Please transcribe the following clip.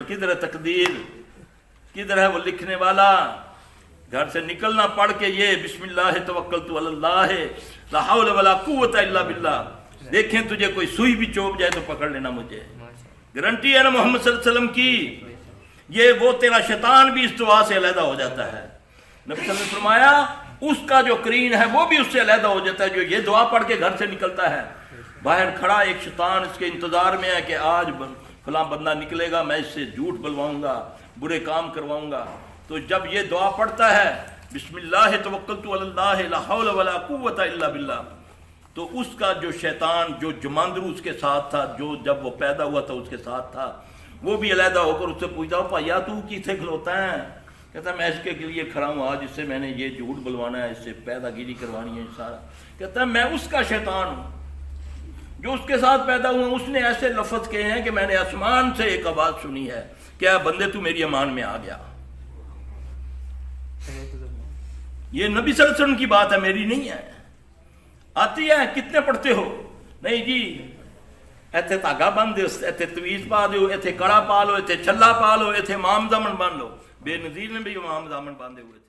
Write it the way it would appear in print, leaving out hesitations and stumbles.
کدھر ہے تقدیر، کدھر ہے وہ لکھنے والا؟ گھر سے نکلنا پڑھ کے یہ بسم اللہ توکلت علی اللہ لا حول ولا قوت الا باللہ، دیکھیں تجھے کوئی سوئی بھی چوب جائے تو پکڑ لینا مجھے، گارنٹی ہے نا محمد صلی اللہ علیہ وسلم کی۔ یہ وہ تیرا شیطان بھی اس دعا سے علیحدہ ہو جاتا ہے۔ نبی صلی اللہ علیہ وسلم نے فرمایا اس کا جو کرین ہے وہ بھی اس سے علیحدہ ہو جاتا ہے جو یہ دعا پڑھ کے گھر سے نکلتا ہے۔ باہر کھڑا ایک شیطان اس کے انتظار میں ہے کہ آج فلاں بندہ نکلے گا، میں اس سے جھوٹ بلواؤں گا، برے کام کرواؤں گا۔ تو جب یہ دعا پڑھتا ہے بسم اللہ توکلت علی اللہ لا حول ولا قوت الا باللہ، تو اس کا جو شیطان جو جماندرو اس کے ساتھ تھا، جو جب وہ پیدا ہوا تھا اس کے ساتھ تھا، وہ بھی علیحدہ ہو کر اس سے پوچھتا ہو پایا تو کیسے کھلوتا ہے؟ کہتا ہے میں اس کے لیے کھڑا ہوں آج، اس سے میں نے یہ جھوٹ بلوانا ہے، اس سے پیدا گیری کروانی ہے سارا۔ کہتا ہے میں اس کا شیطان ہوں جو اس کے ساتھ پیدا ہوا، اس نے ایسے لفظ کہے ہیں کہ میں نے آسمان سے ایک آواز سنی ہے کہ اے بندے تو میری امان میں آ گیا۔ یہ نبی صلی اللہ علیہ وسلم کی بات ہے، میری نہیں ہے۔ آتی ہے کتنے پڑھتے ہو؟ نہیں جی ایتھے تاگا بن دو، ایتھے تویز پا دو، ایتھے کڑا پا لو، ایتھے چھلا پا لو، ایتھے امام دامن بن لو۔ بے نظیر نے بھی امام دامن باندھے ہوئے تھے۔